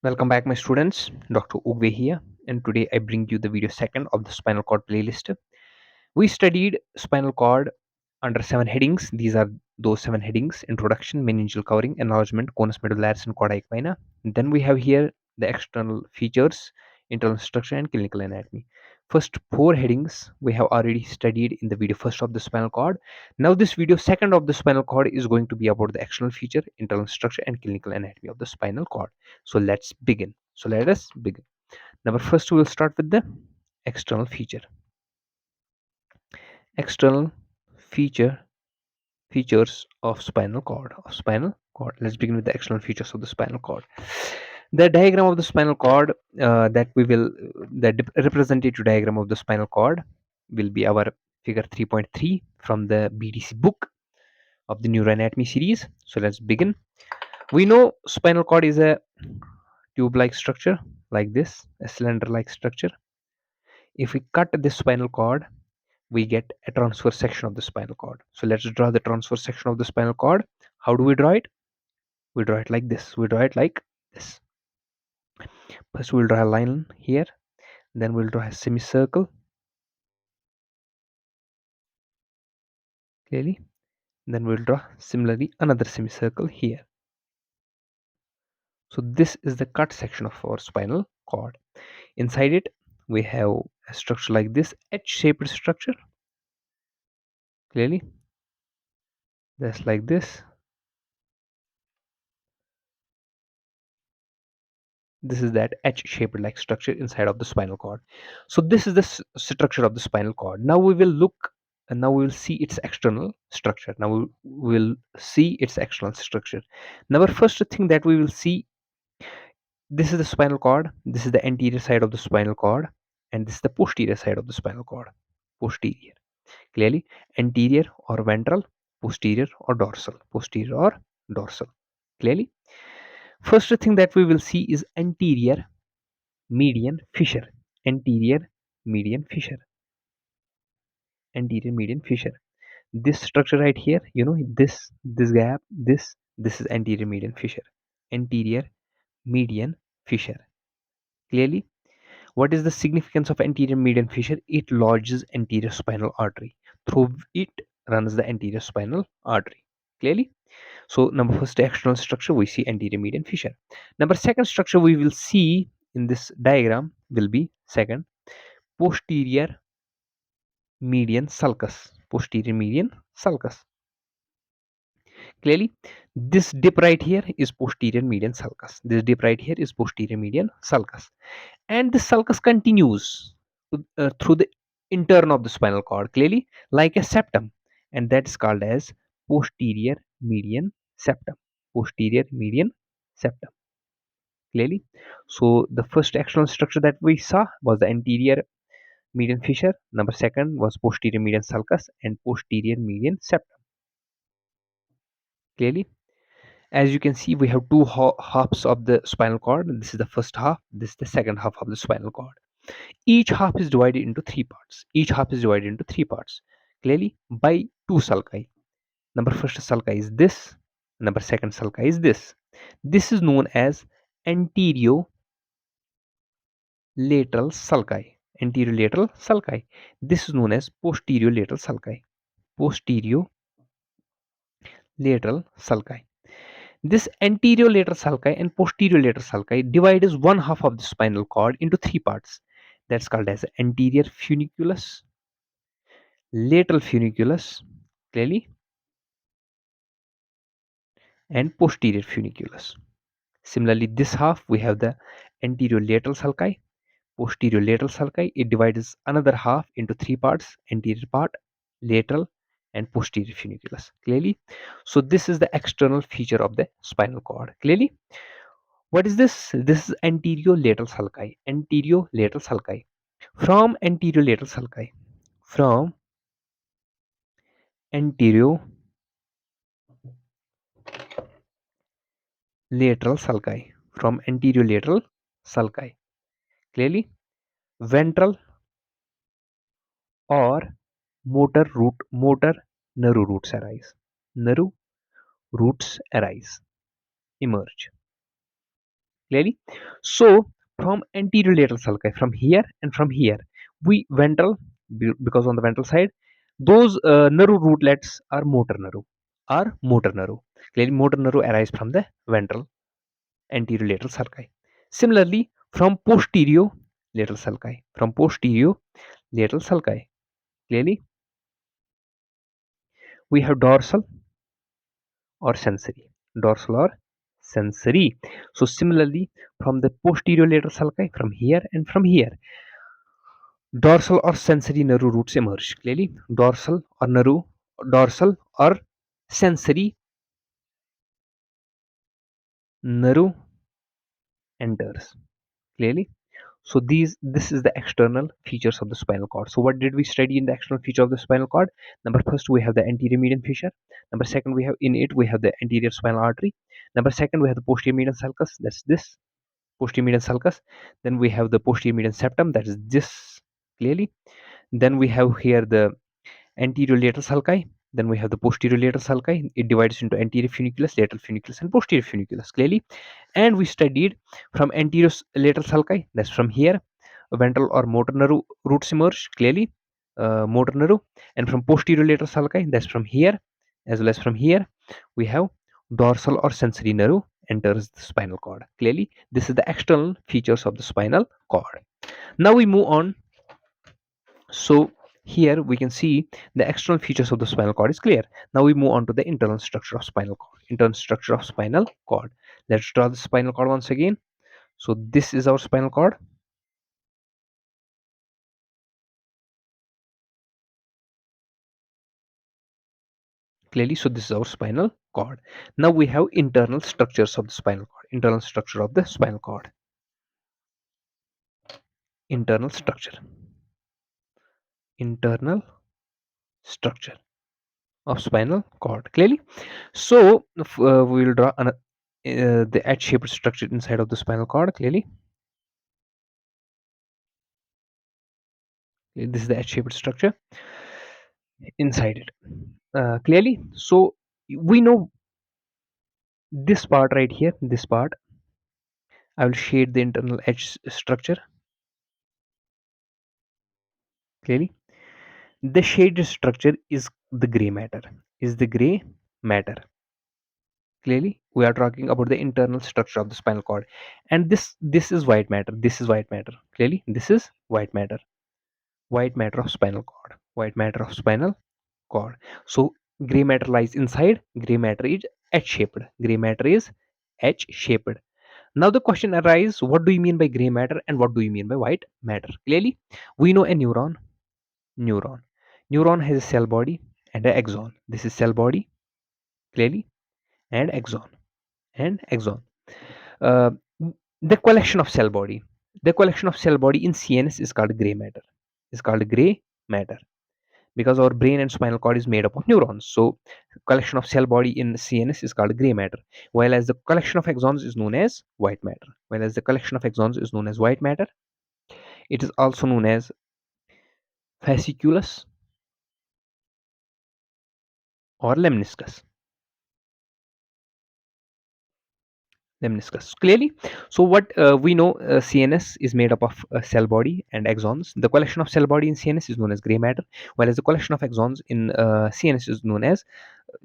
Welcome back, my students. Dr. Oogway here, and today I bring you the video second of the spinal cord playlist. We studied spinal cord under 7 headings. These are those 7 headings: introduction, meningeal covering, enlargement, conus medullaris, and chorda equina. Then we have here the external features, internal structure, and clinical anatomy. First 4 headings we have already studied in the video first of the spinal cord. Now this video second of the spinal cord is going to be about the external feature, internal structure, and clinical anatomy of the spinal cord. So let's begin. So let us begin. Number first, we will start with the external feature. External features of spinal cord. Let's begin with the external features of the spinal cord. The diagram of the spinal cord that we will the representative diagram of the spinal cord will be our figure 3.3 from the BDC book of the Neuroanatomy series. So let's begin. We know spinal cord is a tube-like structure, like this, a cylinder-like structure. If we cut this spinal cord, we get a transverse section of the spinal cord. So let's draw the transverse section of the spinal cord. How do we draw it? We draw it like this. We draw it like this. First we'll draw a line here, then we'll draw a semicircle, clearly. Then we'll draw similarly another semicircle here. So this is the cut section of our spinal cord. Inside it, we have a structure like this, H-shaped structure, clearly. Just like this. This is that H-shaped like structure inside of the spinal cord. So this is the structure of the spinal cord. Now we will look and now we will see its external structure. Now we will see its external structure. Now, the first thing that we will see, this is the spinal cord. This is the anterior side of the spinal cord, and this is the posterior side of the spinal cord. Posterior, clearly. Anterior or ventral, posterior or dorsal, posterior or dorsal, clearly. First thing that we will see is anterior median fissure. Anterior median fissure. Anterior median fissure. This structure right here, this gap, this is anterior median fissure. Anterior median fissure, clearly. What is the significance of anterior median fissure? It lodges anterior spinal artery. Through it runs the anterior spinal artery, clearly. So number first external structure, we see anterior median fissure. Number second structure we will see in this diagram will be second, posterior median sulcus. Posterior median sulcus, clearly. This dip right here is posterior median sulcus. This dip right here is posterior median sulcus, and the sulcus continues through the intern of the spinal cord, clearly, like a septum, and that is called as posterior median septum. Posterior median septum, clearly. So the first external structure that we saw was the anterior median fissure. Number second was posterior median sulcus and posterior median septum, clearly. As you can see, we have two halves of the spinal cord. This is the first half, this is the second half of the spinal cord. Each half is divided into three parts. Each half is divided into three parts, clearly, by two sulci. Number first sulci is this, number second sulci is this. This is known as anterolateral sulci. Anterolateral sulci. This is known as posterolateral sulci. Posterolateral sulci. This anterolateral sulci and posterolateral sulci divides one half of the spinal cord into three parts. That's called as anterior funiculus, lateral funiculus, clearly, and posterior funiculus. Similarly, this half we have the anterolateral sulci, posterolateral sulci. It divides another half into three parts: anterior part, lateral, and posterior funiculus, clearly. So this is the external feature of the spinal cord, clearly. What is this? This is anterolateral sulci. Anterolateral sulci. From anterolateral sulci. From anterolateral sulci. From anterolateral sulci. Clearly, ventral or motor nerve roots arise. Nerve roots arise. Emerge. clearly. So from anterior lateral sulci, from here and from here, we ventral, because on the ventral side, those nerve rootlets are motor nerve. Clearly, motor nerve arise from the ventral anterior lateral sulci. Similarly, from posterior lateral sulci, clearly, we have or sensory dorsal or sensory. So similarly, from the posterior lateral sulci, from here and from here, dorsal or sensory nerve roots emerge. Clearly, dorsal or sensory nerve enters. Clearly, so this is the external features of the spinal cord. So what did we study in the external feature of the spinal cord? Number first, we have the anterior median fissure. Number second, we have the anterior spinal artery. Number second, we have the posterior median sulcus. That's this posterior median sulcus. Then we have the posterior median septum. That is this, clearly. Then we have here the anterior lateral sulci. Then we have the posterior lateral sulci. It divides into anterior funiculus, lateral funiculus, and posterior funiculus, clearly. And we studied from anterior lateral sulci, that's from here, ventral or motor nerve roots emerge, clearly, motor nerve. And from posterior lateral sulci, that's from here, as well as from here, we have dorsal or sensory nerve enters the spinal cord, clearly. This is the external features of the spinal cord. Now we move on. So here we can see the external features of the spinal cord is clear. Now we move on to the internal structure of spinal cord. Internal structure of spinal cord. Let's draw the spinal cord once again. So this is our spinal cord. Clearly, so this is our spinal cord. Now we have internal structures of the spinal cord. Internal structure of the spinal cord. Internal structure. Internal structure of spinal cord. Clearly, so we will draw the H-shaped structure inside of the spinal cord. Clearly, this is the H-shaped structure inside it. Clearly, so we know this part right here. This part, I will shade the internal H structure. Clearly, the shaded structure is the gray matter. Is the gray matter. Clearly, we are talking about the internal structure of the spinal cord, and this is white matter. This is white matter. Clearly, this is white matter. White matter of spinal cord. White matter of spinal cord. So gray matter lies inside. Gray matter is H-shaped. Gray matter is H-shaped. Now the question arises: what do you mean by gray matter and what do you mean by white matter? Clearly, we know a neuron. Neuron. Neuron has a cell body and an axon. This is cell body, clearly, and axon. And axon. Uh, the collection of cell body. The collection of cell body in CNS is called gray matter. Is called gray matter because our brain and spinal cord is made up of neurons. So collection of cell body in CNS is called gray matter, while as the collection of axons is known as white matter. While as the collection of axons is known as white matter, it is also known as fasciculus or lemniscus. Lemniscus, clearly. So what we know, CNS is made up of cell body and axons. The collection of cell body in CNS is known as gray matter, while as the collection of axons in CNS is known as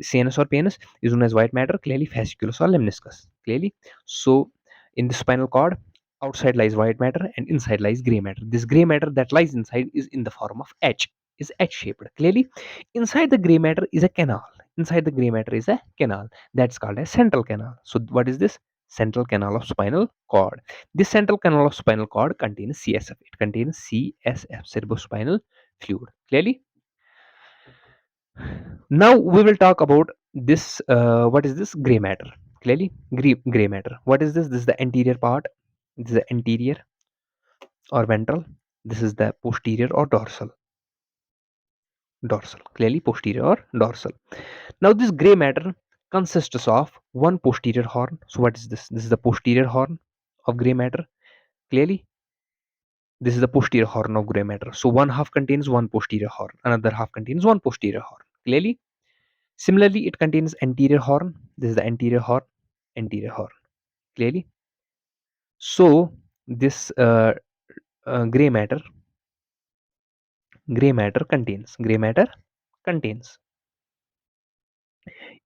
CNS or PNS is known as white matter, clearly fasciculus or lemniscus, clearly. So in the spinal cord, outside lies white matter and inside lies gray matter. This gray matter that lies inside is in the form of H, is H-shaped, clearly. Inside the gray matter is a canal. Inside the gray matter is a canal that's called a central canal. So what is this? Central canal of spinal cord. This central canal of spinal cord contains CSF. It contains CSF, cerebrospinal fluid, clearly. Now we will talk about this. What is this? Gray matter. Clearly, gray matter. What is this? This is the anterior part. This is the anterior or ventral. This is the posterior or dorsal. Dorsal. Clearly, posterior or dorsal. Now this gray matter consists of one posterior horn. So what is this? This is the posterior horn of gray matter. Clearly, this is the posterior horn of gray matter. So one half contains one posterior horn. Another half contains one posterior horn. Clearly. Similarly, it contains anterior horn. This is the anterior horn, clearly. So this gray matter contains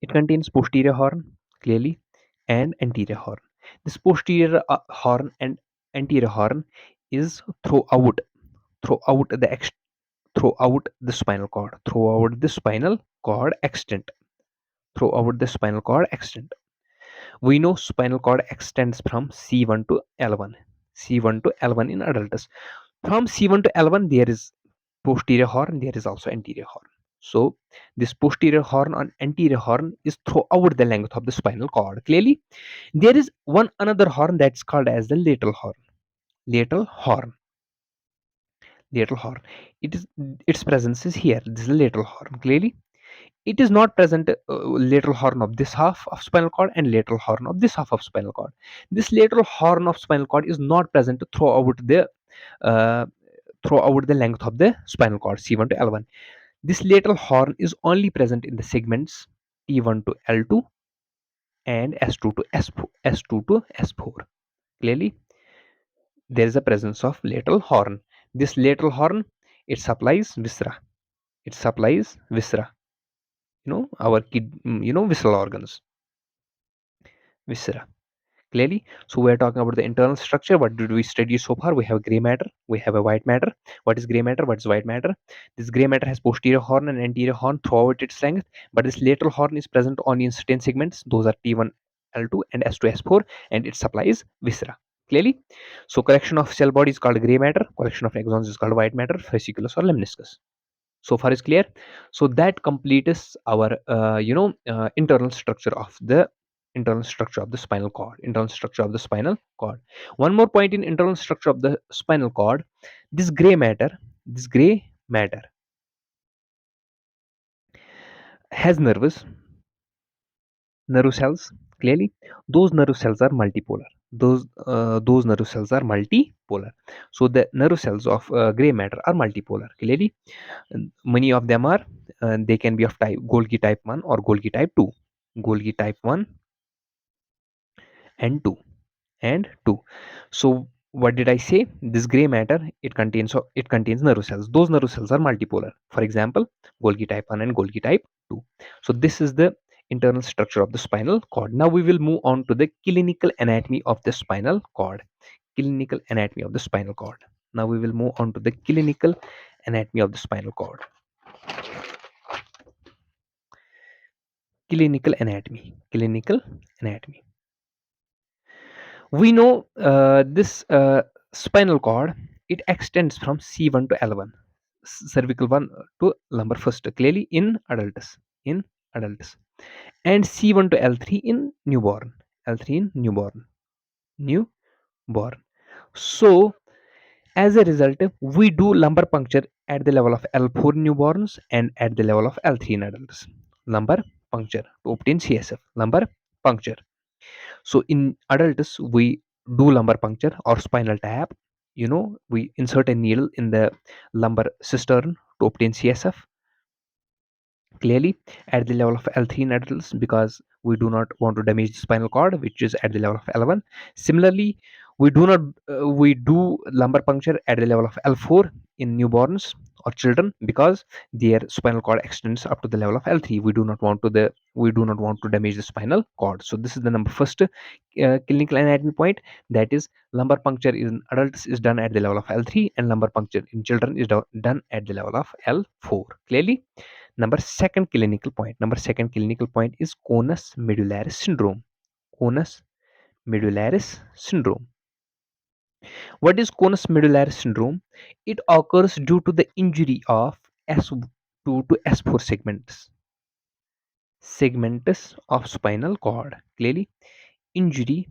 it contains posterior horn clearly and anterior horn. This posterior horn and anterior horn is throughout the throughout the spinal cord, throughout the spinal cord extent. We know spinal cord extends from C1 to L1, C1 to L1 in adults. From C1 to L1 there is posterior horn, there is also anterior horn. So this posterior horn and anterior horn is throughout the length of the spinal cord. Clearly, there is one another horn that's called as the lateral horn. Lateral horn. Lateral horn. It is its presence is here. This is the lateral horn. Clearly, it is not present lateral horn of this half of spinal cord and lateral horn of this half of spinal cord. This lateral horn of spinal cord is not present uh, throughout the length of the spinal cord C1 to L1. This lateral horn is only present in the segments T1 to L2 and S2 to S4. S2 to S4. Clearly, there is a presence of lateral horn. This lateral horn, it supplies viscera. It supplies viscera. Our visceral organs. Viscera. Clearly, so we are talking about the internal structure. What did we study so far? We have gray matter, we have a white matter. What is gray matter, what is white matter? This gray matter has posterior horn and anterior horn throughout its length, but this lateral horn is present only in certain segments. Those are T1 L2 and S2 S4, and it supplies viscera. Clearly, so collection of cell body is called gray matter, collection of axons is called white matter, fasciculus or lemniscus. So far is clear. So that completes our internal structure of the spinal cord. One more point in internal structure of the spinal cord: this gray matter has nerve cells. Clearly, those nerve cells are multipolar. Those nerve cells are multipolar. So the nerve cells of gray matter are multipolar. Clearly, and many of them are they can be of type Golgi type 1 or Golgi type 2. Golgi type 1 and 2 and 2. So what did I say? This gray matter, it contains nerve cells. Those nerve cells are multipolar. For example, Golgi type 1 and Golgi type 2. So this is the internal structure of the spinal cord. Now we will move on to the clinical anatomy of the spinal cord. Clinical anatomy of the spinal cord. Now we will move on to the clinical anatomy of the spinal cord. Clinical anatomy. We know this spinal cord, it extends from C1 to L1, cervical 1 to lumbar first, clearly in adults, and C1 to L3 in newborn. L3 in newborn. So as a result, we do lumbar puncture at the level of L4 newborns and at the level of L3 in adults. Lumbar puncture to obtain CSF. Lumbar puncture. So in adults, we do lumbar puncture or spinal tap. We insert a needle in the lumbar cistern to obtain CSF. Clearly, at the level of L3 in adults, because we do not want to damage the spinal cord, which is at the level of L1. Similarly, we do not we do lumbar puncture at the level of L4 in newborns or children, because their spinal cord extends up to the level of L3. We do not want to damage the spinal cord. So this is the number first clinical anatomy point, that is lumbar puncture in adults is done at the level of L3 and lumbar puncture in children is done at the level of L4. Clearly, number second clinical point is conus medullaris syndrome. Conus medullaris syndrome. What is conus medullaris syndrome? It occurs due to the injury of S2 to S4 segments of spinal cord. Clearly, injury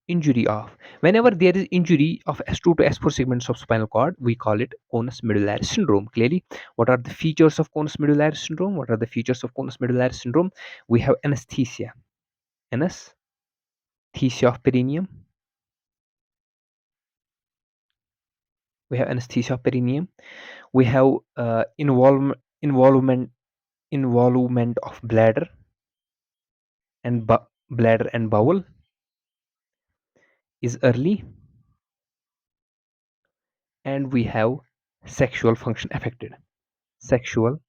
injury of whenever there is injury of S2 to S4 segments of spinal cord, we call it conus medullaris syndrome. Clearly, what are the features of conus medullaris syndrome? We have anesthesia of perineum. We have involvement involvement of bladder and bowel. is early, and we have sexual function affected. Sexual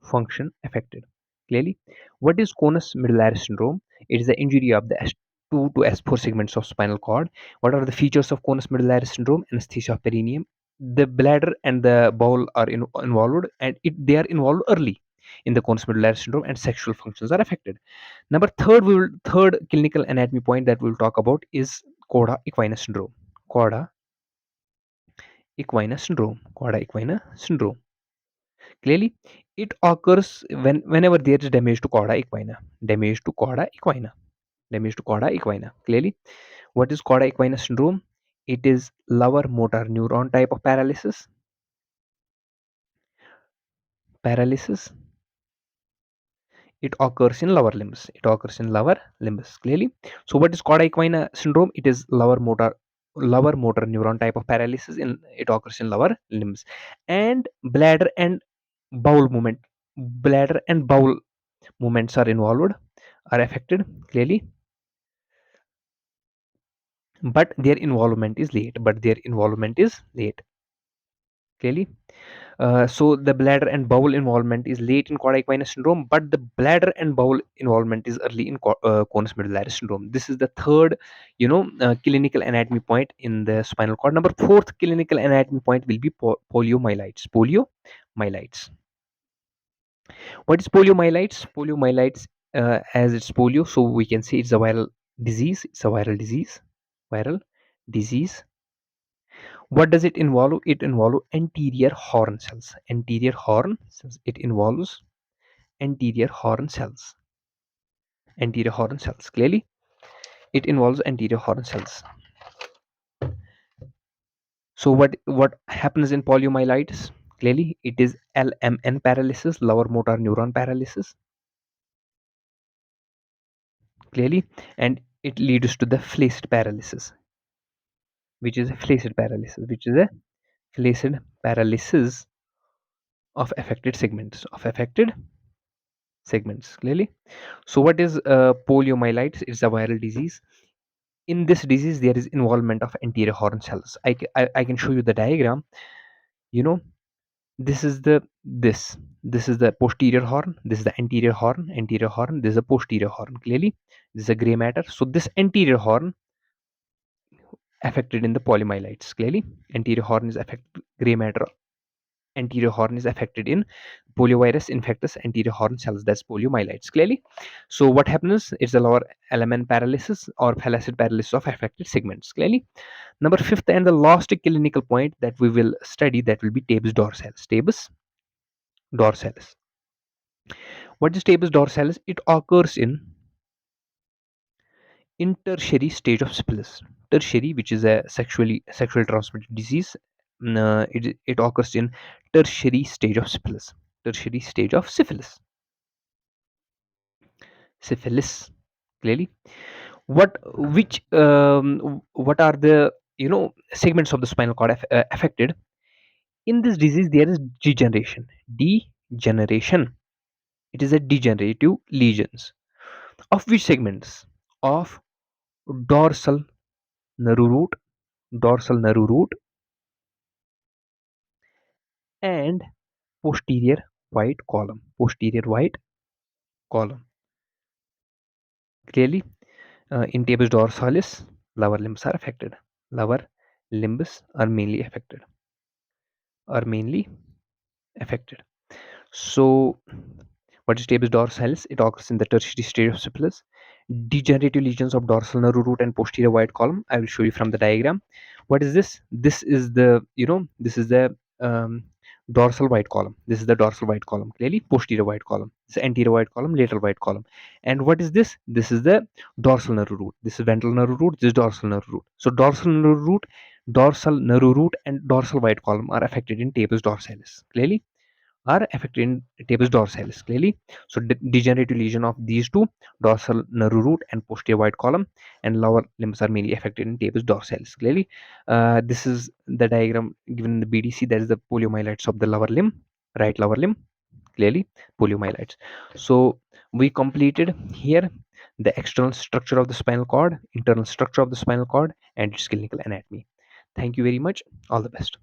function affected. Clearly, what is conus medullary syndrome? It is the injury of the S2 to S4 segments of spinal cord. What are the features of conus medullary syndrome? Anesthesia of perineum. The bladder and the bowel are involved, and they are involved early in the conus medullary syndrome, and sexual functions are affected. Number third, third clinical anatomy point that we'll talk about is Coda equina syndrome. Coda equina syndrome. Coda equina syndrome. Clearly, it occurs whenever there is damage to cauda equina. Damage to cauda equina. Damage to cauda equina. Clearly, what is cauda equina syndrome? It is lower motor neuron type of paralysis. Paralysis. It occurs in lower limbs. It occurs in lower limbs. Clearly. So, what is cauda equina syndrome? It is lower motor neuron type of paralysis. It occurs in lower limbs, and bladder and bowel movement. Bladder and bowel movements are involved, are affected clearly, but their involvement is late. Clearly. So the bladder and bowel involvement is late in cauda equina syndrome, but the bladder and bowel involvement is early in conus medullary syndrome. This is the third, clinical anatomy point in the spinal cord. Number fourth clinical anatomy point will be poliomyelitis. Poliomyelitis. What is poliomyelitis? Poliomyelitis, as it's polio, so we can say it's a viral disease. It's a viral disease. Viral disease. What does it involve? It involves anterior horn cells. Anterior horn cells. It involves anterior horn cells. Anterior horn cells. Clearly, it involves anterior horn cells. So what happens in poliomyelitis? Clearly, it is LMN paralysis, lower motor neuron paralysis. Clearly, and it leads to the flaccid paralysis, which is a flaccid paralysis, of affected segments. Clearly. So what is poliomyelitis? It's a viral disease. In this disease, there is involvement of anterior horn cells. I can show you the diagram. You know, this is the posterior horn. This is the anterior horn. This is the posterior horn. Clearly, this is a gray matter. So this anterior horn affected in the polymyelitis. Clearly, anterior horn is affected. Gray matter anterior horn is affected in poliovirus infectus anterior horn cells. That's poliomyelitis. Clearly. So what happens? It's a lower element paralysis or flaccid paralysis of affected segments. Clearly. Number fifth and the last clinical point that we will study, that will be tabes dorsalis. Tabes dorsalis. What is tabes dorsalis? It occurs in tertiary stage of syphilis. Tertiary, which is a sexual transmitted disease. It occurs in tertiary stage of syphilis. Tertiary stage of syphilis. Syphilis. Clearly. What are the segments of the spinal cord affected? In this disease, there is degeneration. Degeneration. It is a degenerative lesions. Of which segments? Of dorsal nerve root, dorsal nerve root, and posterior white column. Posterior white column. Clearly, in tabes dorsalis, lower limbs are affected. Lower limbs are mainly affected. Are mainly affected. So, what is tabes dorsalis? It occurs in the tertiary stage of syphilis. Degenerative lesions of dorsal nerve root and posterior white column. I will show you from the diagram. What is this? This is the dorsal white column. This is the dorsal white column. Clearly, posterior white column. This is anterior white column, lateral white column. And what is this? This is the dorsal nerve root. This is ventral nerve root. This is dorsal nerve root. So dorsal nerve root, and dorsal white column are affected in tabes dorsalis. Clearly, are affected in tabes dorsalis. Clearly. So degenerative lesion of these two, dorsal nerve root and posterior white column, and lower limbs are mainly affected in tabes dorsalis. Clearly. This is the diagram given in the BDC. That is the poliomyelitis of the lower limb, right lower limb. Clearly, poliomyelitis. So we completed here the external structure of the spinal cord, internal structure of the spinal cord, and its clinical anatomy. Thank you very much. All the best.